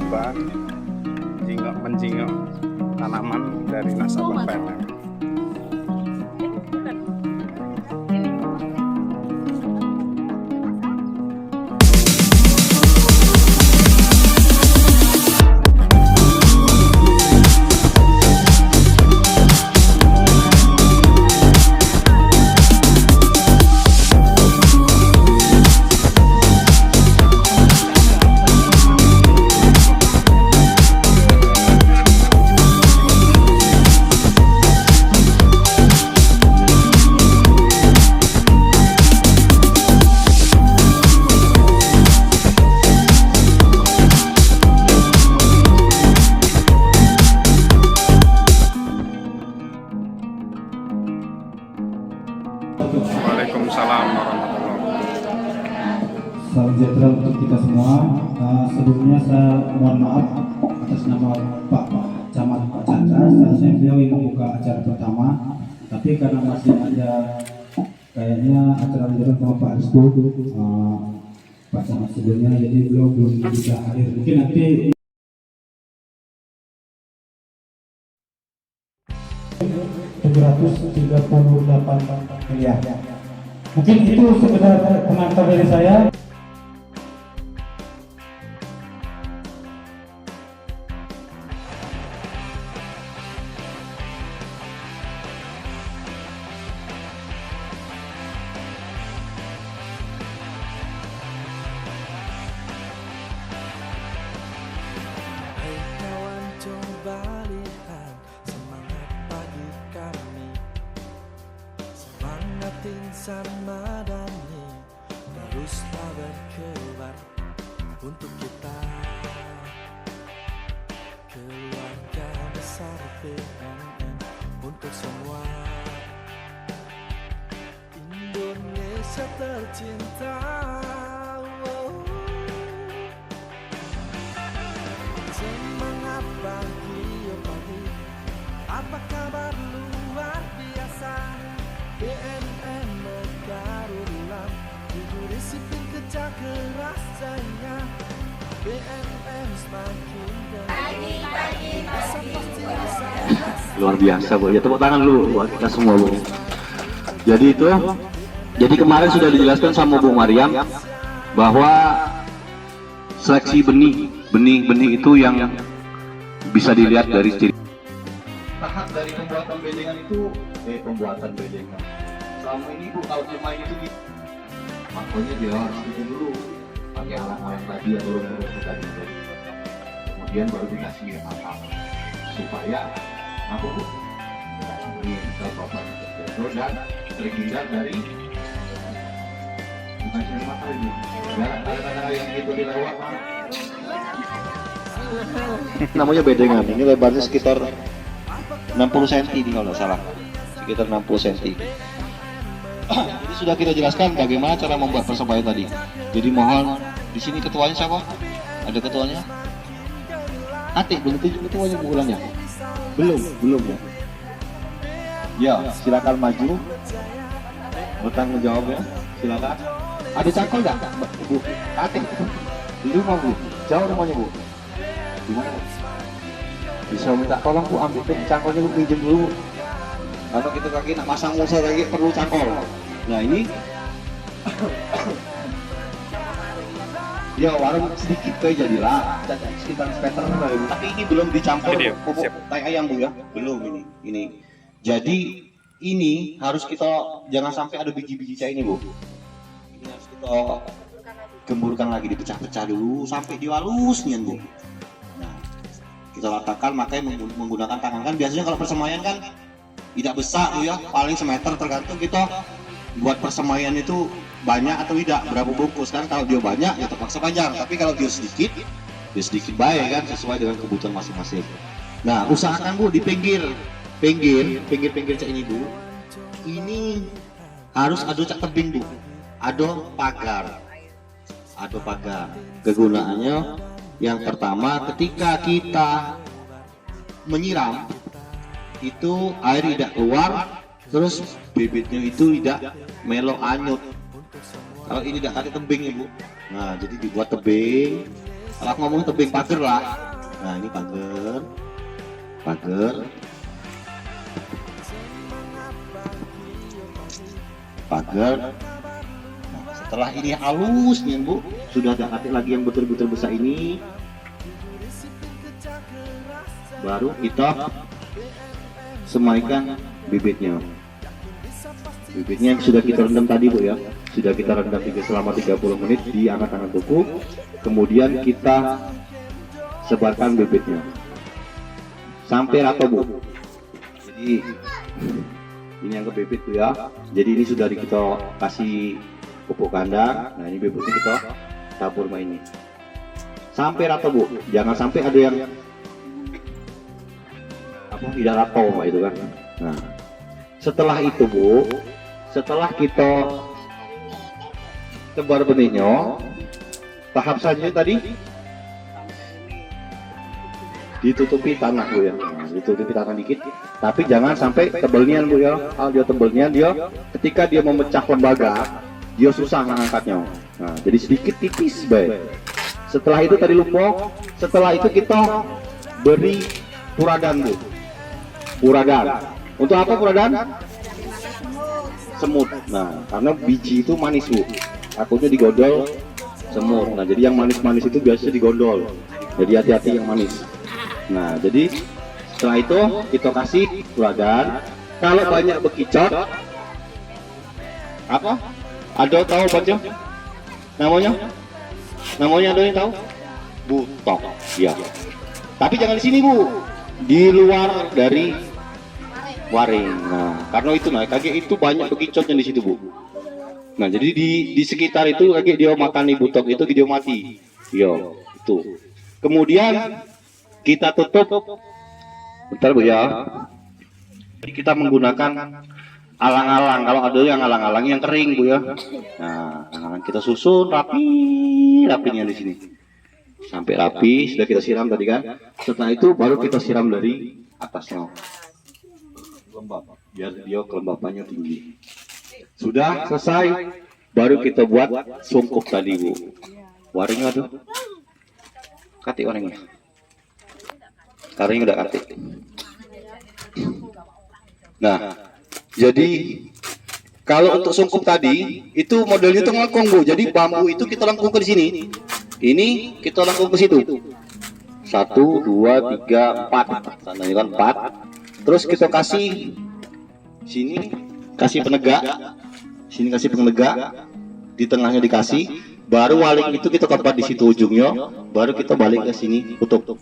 tiba menjingok tanaman dari nasabah PLN. Waalaikumsalam warahmatullahi wabarakatuh. Salam sejahtera untuk kita semua. Sebelumnya saya mohon maaf atas nama Pak Camat Pak Chandra. Seharusnya beliau yang membuka acara pertama, tapi karena masih ada kayaknya acara lanjutan sama Pak Rizko, Pak Camat sebelumnya, jadi beliau belum bisa hadir. Mungkin nanti 738 miliar. Mungkin itu sekedar pengantar dari saya. Hai kawan, coba lihat semangat pagi kami, semangat insan madani teruslah berkibar untuk kita, keluarga besar PNM, untuk semua Indonesia tercinta. Semangat pagi, oh pagi, apa kabar luar biasa? BNN berkarulang, jujur disiplin kerja keras jaya. BNN semakin luar biasa Bu, ya tepuk tangan dulu buat kita semua Bu. Jadi kemarin sudah dijelaskan sama Bu Mariam bahwa seleksi benih itu yang bisa dilihat dari ciri. Tahap dari pembuatan bedengan itu pembuatan bedengan. Selama ini Bu kalau pemain itu makanya dia harus bikin dulu pakai alat-alat tadi atau urut tadi. Kemudian baru dikasih matang supaya apa Bu? Ini kita bapak dan terhindar dari bukan dari matang ini. Ya, ada yang itu dilewat. Namanya bedengan, ini lebarnya sekitar 60 cm ini kalau nggak salah, sekitar 60 cm. Jadi sudah kita jelaskan bagaimana cara membuat persebaya tadi. Jadi mohon di sini ketuanya siapa? Ada ketuanya? Atik, belum tunjuk ketuanya Bu ulangnya? Belum ya. Ya, silakan maju. Bertanggung jawab ya, silakan. Ada cangkol nggak, Bu? Atik, di rumah Bu. Jauh rumahnya Bu. Gimana Bu? Bisa minta tolong Bu, ambil cangkolnya Bu, pinjam dulu. Kalau kita kaki nak masang musa lagi perlu cangkol. Nah ini ya warung sedikit kayak jadilah sekitar semeter tapi ini belum dicampur pupuk tai ayam Bu ya, belum ini. Jadi ini harus kita jangan sampai ada biji-biji cair ini Bu. Ini harus kita gemburkan lagi, dipecah-pecah dulu sampai dihalus nih Bu. Nah, kita letakkan, makanya menggunakan tangan kan biasanya kalau persemaian kan tidak besar tuh ya, paling semeter, tergantung kita buat persemaian itu banyak atau tidak, berapa bungkus kan. Kalau dia banyak ya terpaksa panjang, tapi kalau dia sedikit baik kan, sesuai dengan kebutuhan masing-masing. Nah, usahakan Bu di pinggir cak ini Bu, ini harus ada cak tebing Bu, ada pagar. Kegunaannya yang pertama, ketika kita menyiram itu air tidak keluar, terus bibitnya itu tidak melok anyut. Kalau ini tidak ada tebing ya Bu, nah jadi dibuat tebing Kalau aku ngomong tebing pagar lah. Nah ini pagar, pagar, pagar. Nah, setelah ini halus nih Bu, sudah ada katik lagi yang betul-betul besar ini, baru kita semaikan bibitnya. Bibitnya yang sudah kita rendam tadi Bu ya, sudah kita rendam selama 30 menit di anget-anget buku. Kemudian kita sebarkan bibitnya sampai rata Bu. Jadi ini yang ke bibit Bu ya. Jadi ini sudah kita kasih pupuk kandang. Nah ini bibitnya kita tabur sama ini sampai rata Bu. Jangan sampai ada yang apa tidak rata Pak itu kan. Nah setelah itu Bu, setelah kita tebar benihnya, tahap selanjutnya tadi ditutupi tanah Bu ya. Nah, ditutupi tanah dikit, tapi jangan sampai tebelnya Bu ya. Kalau dia tebelnya, dia ketika dia memecah lembaga, dia susah mengangkatnya. Nah, jadi sedikit tipis baik. Setelah itu tadi lumpur, setelah itu kita beri puradan Bu. Puradan. Untuk apa puradan? Semut. Nah, karena biji itu manis Bu. Takutnya digodol semut. Nah, jadi yang manis-manis itu biasanya digondol. Jadi hati-hati yang manis. Nah, jadi setelah itu kita kasih puradan. Kalau banyak bekicot, apa? Ada tahu baca? Namanya? Namanya ada yang tahu? Butok. Ya. Tapi jangan di sini Bu. Di luar dari waring. Nah, karena itu kaget itu banyak bekicotnya di situ Bu. Nah, jadi di sekitar itu kaget dia makan ibu butok itu dia mati. Yo, itu. Kemudian kita tutup. Bentar Bu ya. Jadi kita menggunakan alang-alang. Kalau ada yang alang-alang yang kering Bu ya. Nah, alang-alang kita susun rapinya di sini. Sampai rapi, sudah kita siram tadi kan. Setelah itu baru kita siram dari atasnya. Lembab, biar dia kelembapannya tinggi. Sudah selesai, baru kita buat sungkup tadi Bu. Waringnya tuh, katik waringnya. Waringnya udah katik. Nah, jadi kalau untuk sungkup tadi itu modelnya itu ngelengkung Bu. Jadi bambu itu kita lengkung ke sini. Ini kita lengkung ke situ. 1, 2, 3, 4. Tandanya kan 4. Terus kita kasih sini kasih penegak, sini kasih penegak, di tengahnya dikasih, baru waling itu kita kepat di situ ujungnya, baru kita balik ke sini tutup.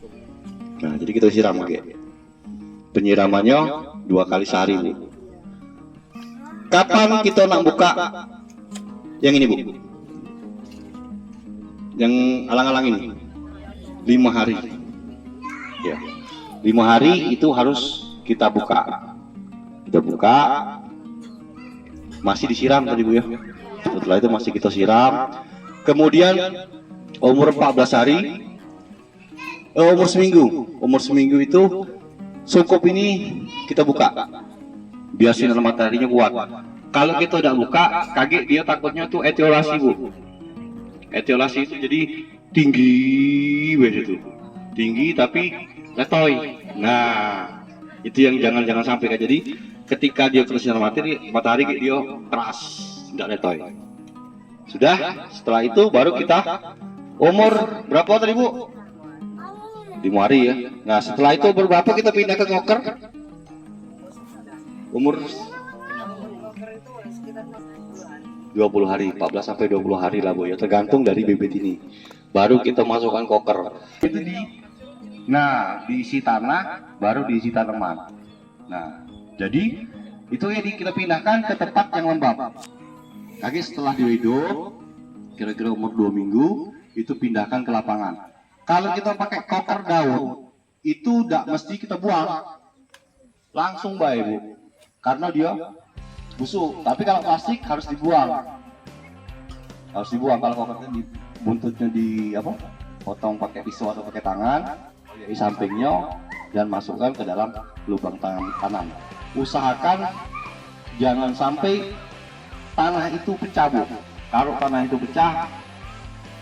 Nah, jadi kita siram lagi. Penyiramannya 2 kali sehari Bu. Kapan kita nak buka yang ini Bu? Yang alang-alang ini 5 hari. Ya. 5 hari itu harus kita buka. Kita buka, masih disiram tadi Bu ya. Setelah itu masih kita siram. Kemudian umur 14 hari, umur seminggu itu sungkup ini kita buka. Biar sinar mataharinya kuat. Kalau kita tidak buka, kaget dia takutnya tuh etiolasi Bu. Etiolasi itu jadi tinggi begitu. Tinggi tapi letoy. Nah, itu yang jangan sampai. Jadi ketika dia kena sinar matahari dia keras, tidak letoy. Sudah, setelah itu baru kita umur berapa tadi Bu? 5 hari ya. Nah, setelah itu berapa kita pindah ke ngoker? Umur 20 hari, 14 sampai 20 hari lah Bu ya, tergantung dari bibit ini. Baru kita masukkan koker. Itu diisi tanah, baru diisi tanaman. Nah, jadi itu ya kita pindahkan ke tempat yang lembab. Lagi setelah dihidup, kira-kira umur 2 minggu, itu pindahkan ke lapangan. Kalau kita pakai koker daun, itu tidak mesti kita buang, langsung baik Bu, karena dia busuk. Tapi kalau plastik harus dibuang. Harus dibuang kalau kokernya di buntutnya potong pakai pisau atau pakai tangan di sampingnya dan masukkan ke dalam lubang tanam. Usahakan jangan sampai tanah itu pecah Bu. Kalau tanah itu pecah,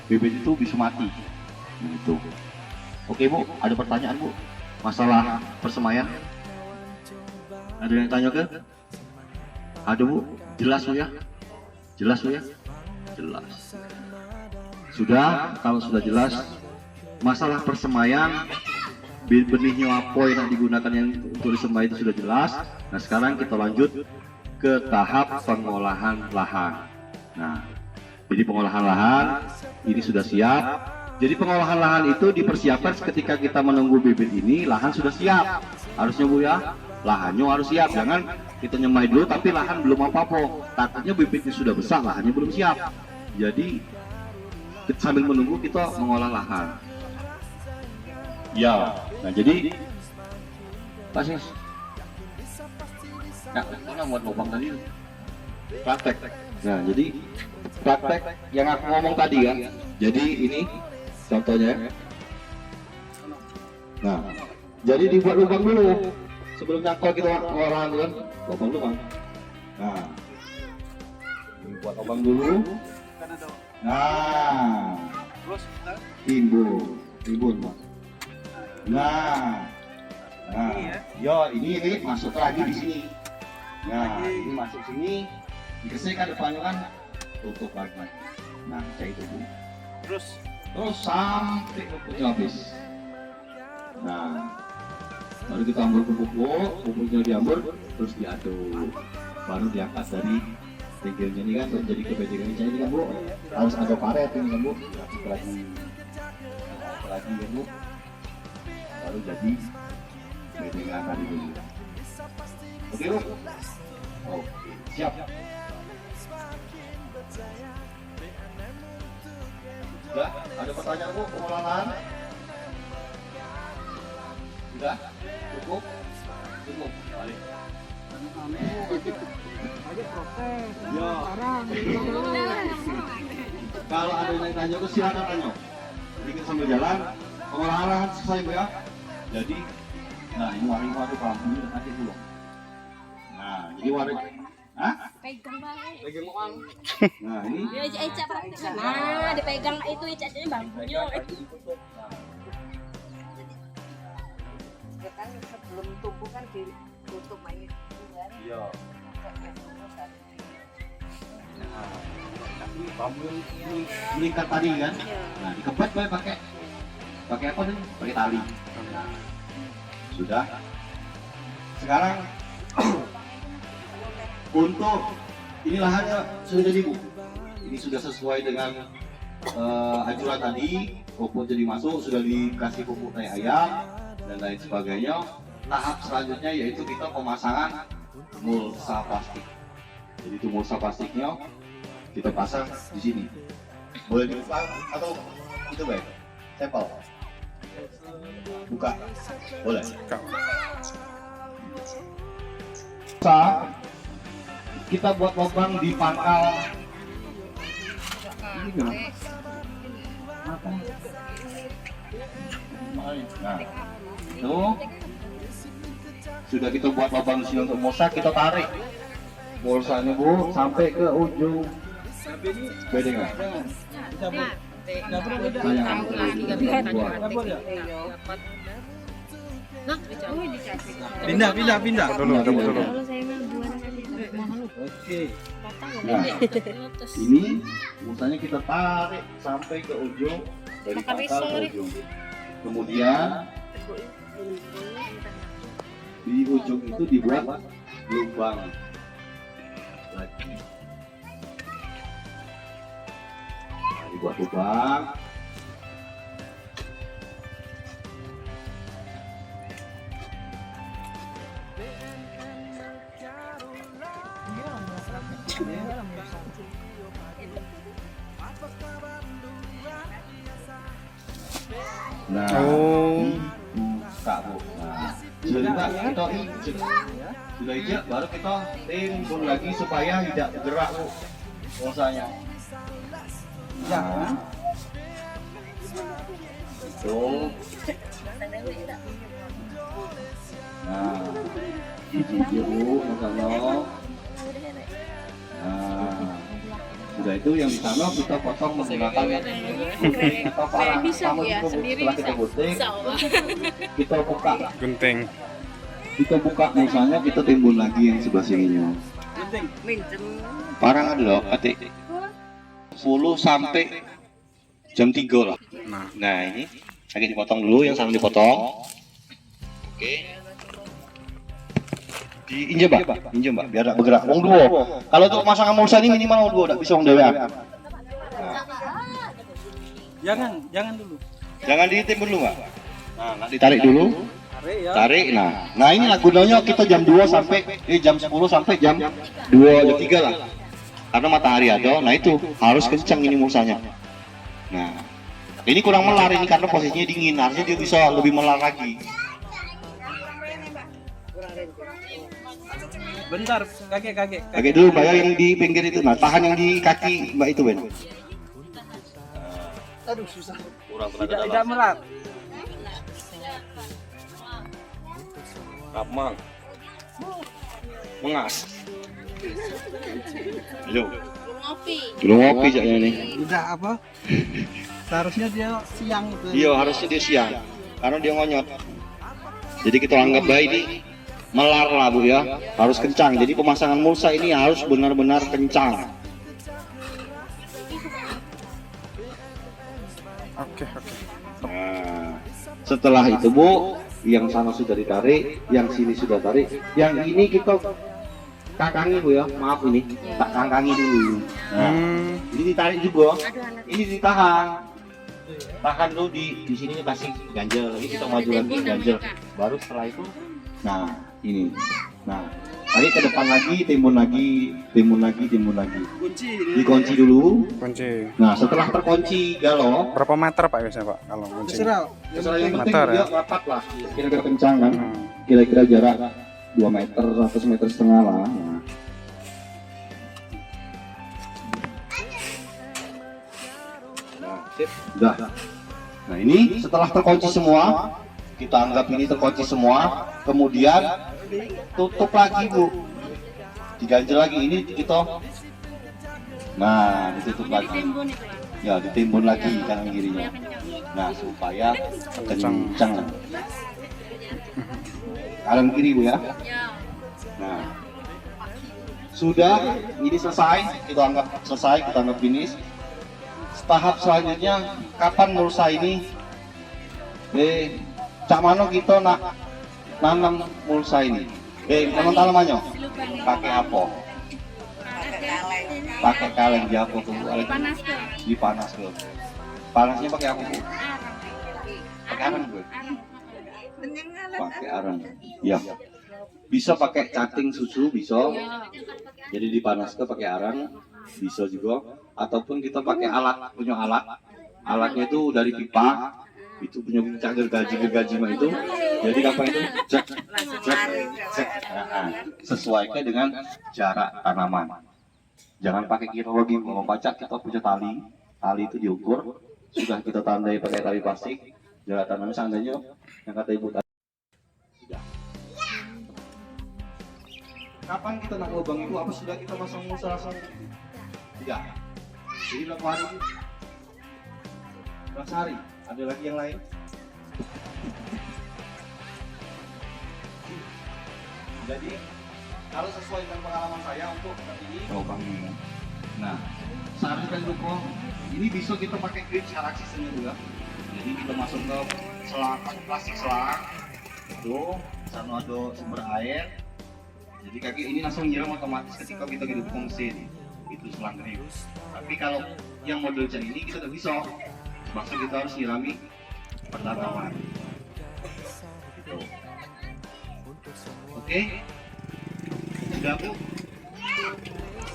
bibit itu bisa mati. Nah, itu. Oke Bu, ada pertanyaan Bu? Masalah persemaian? Ada yang tanya ke? Ada Bu? Jelas Bu ya? Jelas Bu ya? Jelas. Sudah, kalau sudah jelas, masalah persemaian, benihnya apa yang digunakan yang untuk disemai itu sudah jelas. Nah sekarang kita lanjut ke tahap pengolahan lahan. Nah, jadi pengolahan lahan ini sudah siap. Jadi pengolahan lahan itu dipersiapkan ketika kita menunggu bibit ini, lahan sudah siap. Harusnya Bu ya, lahannya harus siap. Jangan kita nyemai dulu tapi lahan belum apa-apa. Takutnya bibitnya sudah besar, lahannya belum siap. Jadi sambil menunggu kita mengolah lahan. Ya, nah jadi Pak Sis. Nah, kita buat lubang tadi praktek. Nah, jadi praktek yang aku ngomong tadi ya. Jadi ini contohnya. Nah, jadi dibuat lubang dulu. Sebelum nyangkol kita ngolah kan, lubang. Nah, dibuat lubang dulu. Nah, timbun, Mas. Nah, yo ini masuk lagi di sini. Nah, ini masuk sini, dikasihkan depannya kan, tutup lagi. Nah, kayak itu. Terus sampai pupuknya habis. Nah, baru kita ambil pupuknya diambil, terus diaduk, baru diangkat dari tinggalnya ini kan, terus jadi kebedean ini kan Bu, harus ada karet ini kan Bu, lagi ya Bu, baru jadi bedean tadi dulu. Oke Bu? Oke, siap. Sudah, ada pertanyaan Bu, pengolahan? Sudah? Cukup? Balik. Kalau ada yang tanya ke silakan tanya. Bikin sambil jalan, pengolahan lahan selesai Bu ya. Jadi, nah ini waring itu lampunya nanti dulu. Nah, jadi waring, Pegang banget. nah ini. Ya, Ica praktekkan. Nah, dipegang itu Ica-nya bambunya. Kan sebelum tumbuh kan ditutup aja. Iya. Tapi bambu ini meningkat tadi kan? Nah, dikepet pakai apa nih? Pakai tali. Nah, sudah. Sekarang untuk ini lahannya sudah jadi Bu. Ini sudah sesuai dengan anjuran tadi. Pupuk jadi masuk, sudah dikasih pupuk tai ayam dan lain sebagainya. Tahap selanjutnya yaitu kita pemasangan mulsa plastik. Jadi itu mulsa plastiknya kita pasang di sini. Boleh dibuka atau itu baik? Sampel. Buka. Boleh. Kita buat lubang di pangkal. Ini gimana? Nah, tuh sudah kita buat lubang di sini untuk mulsa, kita tarik mulsanya Bu sampai ke ujung. Beda nggak? Pindah dulu. Oke. Nah, ini mulsanya kita tarik sampai ke ujung dari pangkal ke ujung. Kemudian di ujung itu dibuat lubang lagi. Nah, dibuat lubang. Nah, buka Bu. Nah, sudah kita ijek, sudah ijek, baru kita timbun lagi supaya tidak bergerak Bu mulsanya. Nah, tuh. Nah, ijek Bu, mulsanya. Nah, Sudah itu yang di sana kita potong menggunakan atau para Bisa, tamu Bu, ya, itu sendiri setelah kita bisa. gunting, Insya Allah. kita buka, Gunting. musanya kita timbun lagi yang sebelah sininya. Minjem. Parang ada loh, atik 10 sampai jam 3 lah. Nah, Nah ini lagi dipotong dulu, yang sana dipotong. Oke. Diinjek mbak, biar tak bergerak. Wong dua. Kalau untuk pemasangan mulsa ini minimal wong dua, tak bisa wong dewean. Jangan dulu. Jangan ditimbun dulu mbak. Nah, nanti tarik dulu. Tarik. Nah ini lah gunanya kita jam 2 sampai jam 10 sampai jam 2 jam 3 lah. Karena matahari ada. Nah itu harus kencang ini mulsanya. Nah ini kurang melar ini karena posisinya dingin. Harusnya dia bisa lebih melar lagi. Bentar, kakek. Oke dulu mbak yang di pinggir itu. Nah tahan yang di kaki mbak itu Ben. Aduh susah. Kurang Tidak melar. Ramang. Mengas. Ayo. Ngopi. Belum ngopi jaknya nih. Tidak apa? Seharusnya dia siang itu. Iya harusnya dia siang karena dia ngonyot. Jadi kita anggap baik ini melar lah bu ya, harus kencang. Jadi pemasangan mulsa ini harus benar-benar kencang. Oke. Nah, setelah itu bu, yang sana sudah ditarik, yang sini sudah tarik, yang ini kita kangkangi bu ya, maaf ini tak kangkangi dulu. Nah, ini ditarik juga, ini ditahan. Tahan dulu di sini kasih ganjel lagi, kita maju lagi ganjel. Baru setelah itu, nah ini, nah tarik ke depan lagi, timbun lagi. Dikunci dulu. Kunci. Nah setelah terkunci galo, Berapa meter Pak biasanya Pak kalau kunci? setelah yang penting Meter, dia ya? rapat lah, kira-kira kencang kan, kira-kira jarak 2 meter atau 1,5 meter lah. Nah, sip, udah. Nah ini setelah terkunci semua, kita anggap ini terkunci semua, kemudian tutup lagi bu, diganjel lagi ini kita, nah ditutup lagi, Timbun itu lah. ya ditimbun lagi kanan kirinya, nah supaya kencang, kanan kiri bu ya. Ya. Nah sudah ini selesai, kita anggap selesai, kita anggap finish. Tahap selanjutnya kapan mulsa ini cak mano kita nak nanam mulsa ini nanam tanamannya pakai apa? Pakai kaleng di apa tuh? Panas tuh. Dipanas tuh. Panasnya pakai apa bu? Pakai arang bu? Pakai arang. Ya. Bisa pakai cacing susu bisa. Jadi dipanas ke pakai arang bisa juga. Ataupun kita pakai punya alatnya itu dari pipa, itu punya gergaji mah itu. Jadi kapan itu cek. Nah, sesuaikan dengan jarak tanaman. Jangan pakai kirologi, kalau pacak kita punya tali itu diukur, sudah kita tandai pakai tali plastik, jarak tanaman seandainya yang kata ibu tadi. Sudah. Kapan kita nak lubang itu? Apa sudah kita masang mulsa langsung? Tidak. Jadi berapa hari? Berapa hari? Ada lagi yang lain? Jadi kalau sesuai dengan pengalaman saya untuk seperti ini lubang ini. Nah, seharusnya dulu ini bisa kita pakai grip secara sistemnya juga. Jadi kita masuk ke selang plastik selang, itu sana ada sumber air. Jadi kaki ini langsung nyiram otomatis ketika kita hidup mesin. Itu selang grip. Tapi kalau yang model cat ini kita tidak bisa, maksud kita harus nyirami pertanaman. Gitu. Oke, sudah bu?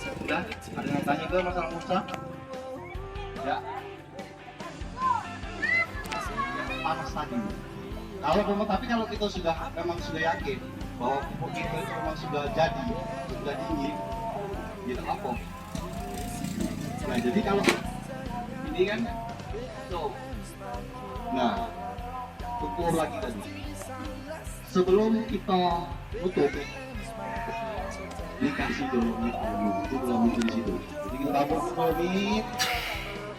Sudah? Ada yang tanya ke masalah mulsa? Tidak. Panas tadi. Tapi kalau kita memang sudah yakin bahwa pupuk kita itu memang sudah dingin, tidak apa. Nah jadi kalau ini kan tuh, nah ukur lagi tadi. Sebelum kita tutup, dikasih dolomit dulu, itu dolomit di situ. Jadi kita tabur dolomit,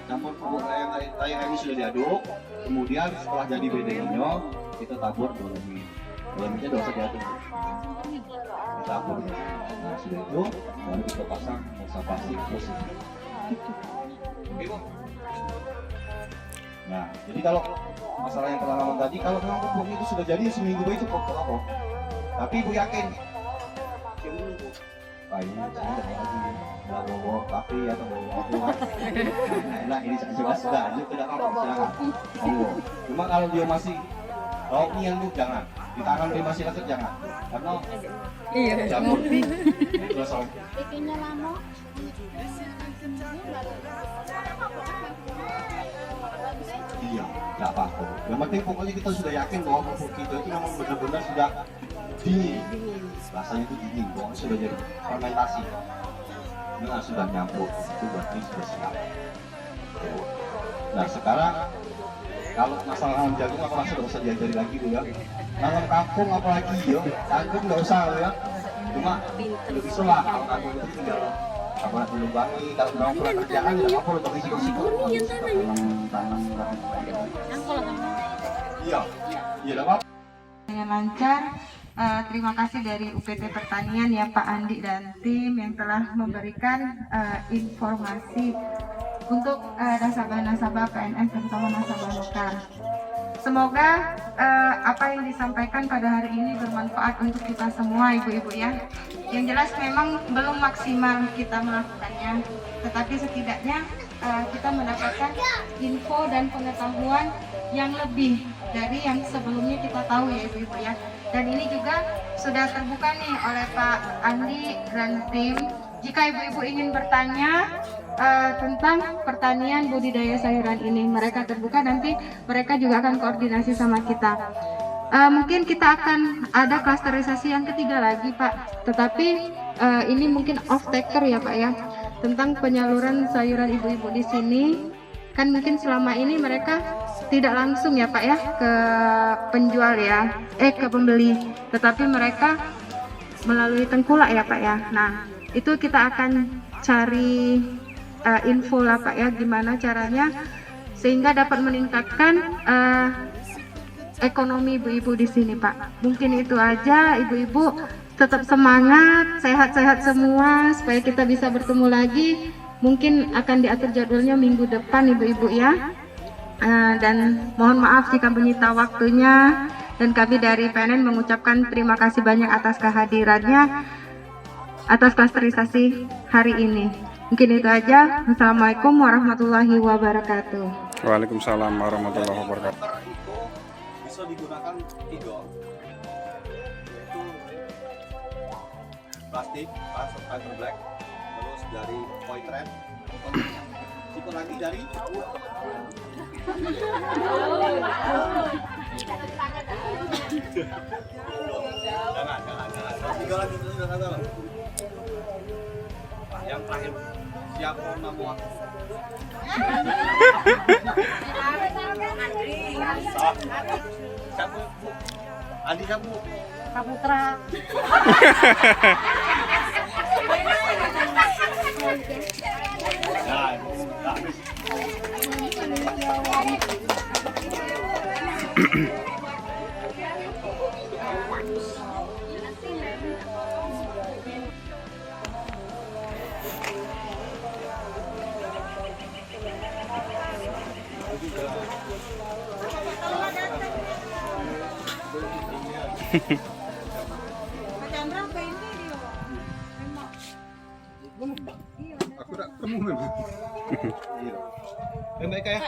campur bubuk air ini sudah diaduk. Kemudian setelah jadi bedengannya, kita tabur dolomit. Dolomitnya tidak usah diaduk, ditabur. Nah sudah itu, baru kita pasang mulsa plastik posisi. Oke, Bu. Nah, jadi kalau masalah yang pengalaman tadi, kalau memang pupuknya itu sudah jadi seminggu itu pupuk apa? Tapi Ibu yakin? Pak ini saya tidak lagi nggak bawa tapi atau bawa apa? Nah ini sudah lanjut tidak apa-apa silakan. Oh, cuma kalau dia masih lauknya yang itu jangan, ditahan dia masih leket jangan, karena jamur. Terus Bikinnya lama. iya, nggak apa-apa. Yang penting pokoknya kita sudah yakin bahwa pupuk kita itu memang benar-benar sudah dingin. Rasanya itu dingin, pokoknya sudah jadi fermentasi. Nah, sudah nyampur, itu berarti sudah siap. Nah, sekarang kalau masalah nanam jagung aku rasa nggak usah diajari lagi Bu ya. Nanam kangkung apalagi ya, jagung nggak usah ya. Cuma lebih bisa lah kalau kangkung itu tinggal apa belum bangi, kalau memang kurang kerjaan ya apa untuk risiko-risiko. Tanam. Iya, iya apa? Dengan lancar. Terima kasih dari UPT Pertanian ya Pak Andi dan tim yang telah memberikan informasi untuk nasabah-nasabah PNM terutama nasabah lokal. Semoga apa yang disampaikan pada hari ini bermanfaat untuk kita semua ibu-ibu ya. Yang jelas memang belum maksimal kita melakukannya, tetapi setidaknya kita mendapatkan info dan pengetahuan yang lebih dari yang sebelumnya kita tahu ya ibu-ibu ya. Dan ini juga sudah terbuka nih oleh Pak Andi dan tim. Jika ibu-ibu ingin bertanya tentang pertanian budidaya sayuran ini, mereka terbuka, nanti mereka juga akan koordinasi sama kita. Mungkin kita akan ada klasterisasi yang ketiga lagi Pak, tetapi ini mungkin off taker ya Pak ya, tentang penyaluran sayuran ibu-ibu di sini. Kan mungkin selama ini mereka tidak langsung ya Pak ya ke penjual ya, ke pembeli, tetapi mereka melalui tengkulak ya Pak ya. Nah itu kita akan cari info lah Pak ya, gimana caranya sehingga dapat meningkatkan ekonomi ibu-ibu di sini Pak. Mungkin itu aja, ibu-ibu tetap semangat, sehat-sehat semua supaya kita bisa bertemu lagi. Mungkin akan diatur jadwalnya minggu depan ibu-ibu ya. Dan mohon maaf jika menyita waktunya, dan kami dari PNN mengucapkan terima kasih banyak atas kehadirannya, atas klasterisasi hari ini. Mungkin itu aja. Assalamualaikum warahmatullahi wabarakatuh. Waalaikumsalam warahmatullahi wabarakatuh. Itu bisa digunakan 3, yaitu plastik, fiber black, terus dari point thread, itu lagi dari jangan. 3 lagi itu sudah kata. Yang terakhir siapa nama aku? Siapa? Andi siapa? Kaputra. Aku tak ketemu memang. Baik ya.